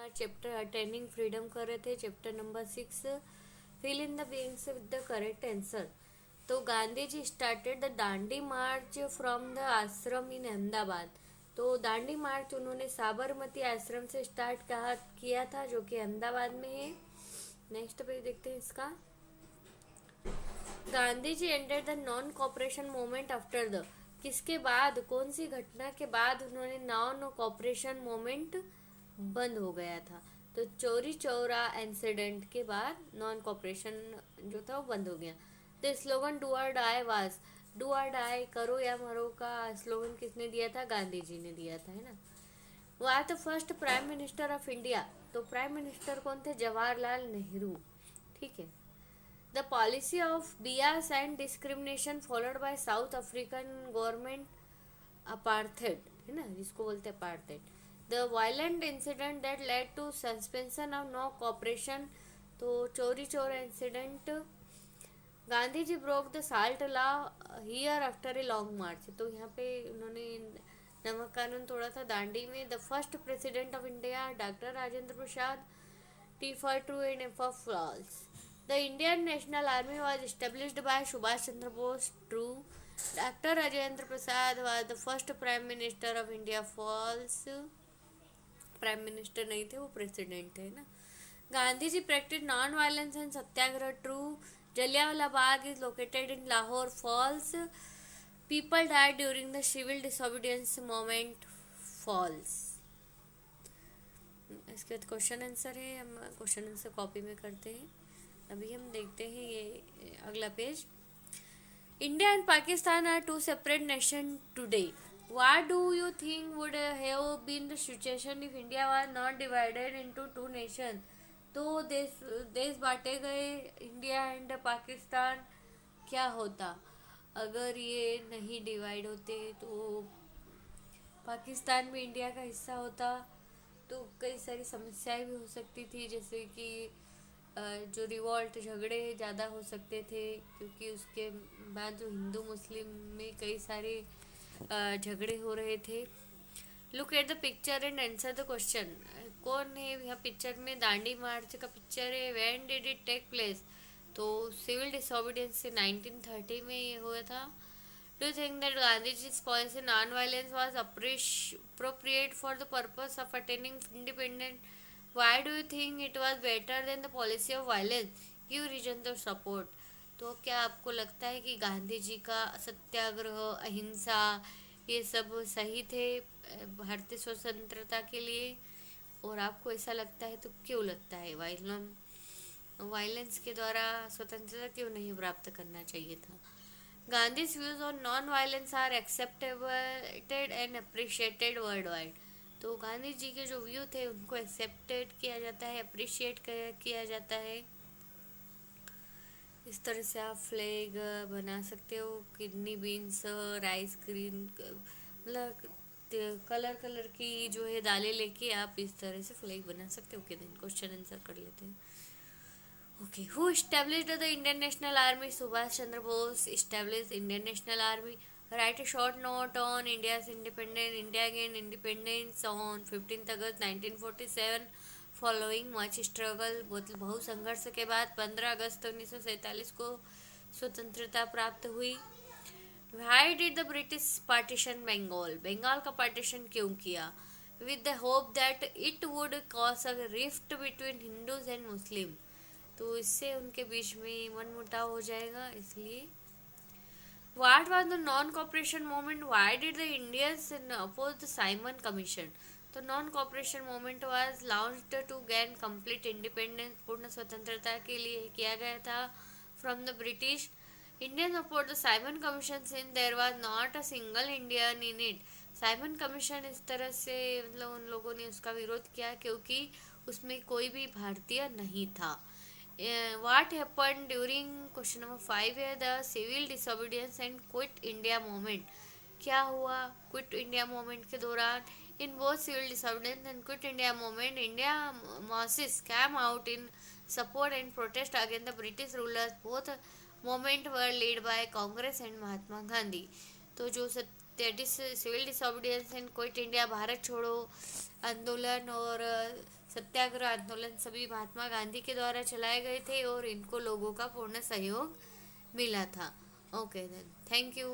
Chapter attaining freedom कर रहे थे, chapter number 6, fill in the blanks with the correct answer. तो Gandhi ji started the Dandi march from the ashram in Ahmedabad. तो दांडी मार्च उन्होंने साबरमती आश्रम से स्टार्ट किया था, जो कि अहमदाबाद में है। नेक्स्ट पेज देखते हैं इसका। Gandhi ji ended the non cooperation movement after the, किसके बाद, कौन सी घटना के बाद उन्होंने नॉन कॉपरेशन मूवमेंट बंद हो गया था? तो चोरी चौरा इंसिडेंट के बाद नॉन कॉपरेशन जो था वो बंद हो गया। तो स्लोगन डू और डाई वाज, डू और डाई, करो या मरो का स्लोगन किसने दिया था? गांधी जी ने दिया था, है ना। वो are the first prime minister of India. तो प्राइम मिनिस्टर कौन थे? जवाहरलाल नेहरू। ठीक है। The policy of bias and discrimination followed by south African government, apartheid, है ना, जिसको बोलते हैं apartheid. The violent incident that led to suspension of no cooperation, तो Chauri Chaura incident. Gandhi ji broke the salt law here after a long march. तो यहाँ पे उन्होंने नमक कानून तोड़ा था दांडी में। The first president of India doctor Rajendra Prasad, T for true and F for false. The Indian National Army was established by Subhash Chandra Bose. True. Dr. Rajendra Prasad was the first Prime Minister of India. False. Prime minister नहीं थे, वो president थे ना। Gandhi ji practice non violence and satyagraha. True. Jallianwala Bagh is located in Lahore. False. People died during the civil disobedience movement. False. इसके बाद question answer है, हम question answer copy में करते हैं। अभी हम देखते हैं ये अगला पेज। India and Pakistan are two separate nation today. What do you think would have been the situation if India was not divided into two nation? तो देश बांटे गए इंडिया एंड पाकिस्तान, क्या होता अगर ये नहीं डिवाइड होते? तो पाकिस्तान भी इंडिया का हिस्सा होता, तो कई सारी समस्याएं भी हो सकती थी, जैसे कि जो रिवॉल्ट झगड़े ज़्यादा हो सकते थे, क्योंकि उसके बाद जो हिंदू मुस्लिम में कई सारे झगड़े हो रहे थे। Look at the picture and answer the question. कौन है यहाँ पिक्चर में? दांडी मार्च का पिक्चर है। When did it take place? तो सिविल डिसोबीडियंस से 1930 में ये हुआ था। Do you think that Gandhiji's policy non-violence was appropriate for the purpose of attaining independence? Why do you think it was better than the policy of violence? Give reasons of support. तो क्या आपको लगता है कि गांधी जी का सत्याग्रह, अहिंसा, ये सब सही थे भारतीय स्वतंत्रता के लिए? और आपको ऐसा लगता है तो क्यों लगता है? वायलेंस के द्वारा स्वतंत्रता क्यों नहीं प्राप्त करना चाहिए था? Gandhi's views on non-violence are accepted and appreciated worldwide. तो गांधी जी के जो व्यू थे उनको एक्सेप्टेड किया जाता है, अप्रिशिएट किया जाता है। इस तरह से आप फ्लैग बना सकते हो, किडनी बीन्स, राइस ग्रीन, मतलब कलर कलर की जो है दालें लेके आप इस तरह से फ्लैग बना सकते हो। ओके, देन क्वेश्चन आंसर कर लेते हैं। Okay, who established the Indian National Army? Subhash Chandra Bose established Indian National Army. Write a short note on India's independence. India gained independence on 15th August 1947 following much struggle. बहुत संघर्ष के बाद 15 अगस्त 1947 को स्वतंत्रता प्राप्त हुई। Why did the British partition Bengal? Bengal का partition क्यों किया? With the hope that it would cause a rift between Hindus and Muslims. तो इससे उनके बीच में मनमुटाव हो जाएगा, इसलिए। What was the non cooperation movement? Why did the Indians oppose the Simon Commission? तो non cooperation movement was launched to gain complete independence, पूर्ण स्वतंत्रता के लिए किया गया था from the British. Indian oppose the Simon commission since there was not a single Indian in it. Simon commission इस तरह से, मतलब उन लोगों ने उसका विरोध किया क्योंकि उसमें कोई भी भारतीय नहीं था। What happened during question number 5 है the civil disobedience and quit India movement? क्या हुआ क्विट इंडिया मूवमेंट के दौरान? इन both civil disobedience and quit India movement, India masses came out in support and protest against the British rulers. Both movement were led by Congress and महात्मा गांधी। तो जो civil disobedience and quit India, Bharat छोड़ो आंदोलन और सत्याग्रह आंदोलन सभी महात्मा गांधी के द्वारा चलाए गए थे और इनको लोगों का पूर्ण सहयोग मिला था। Okay then, thank you.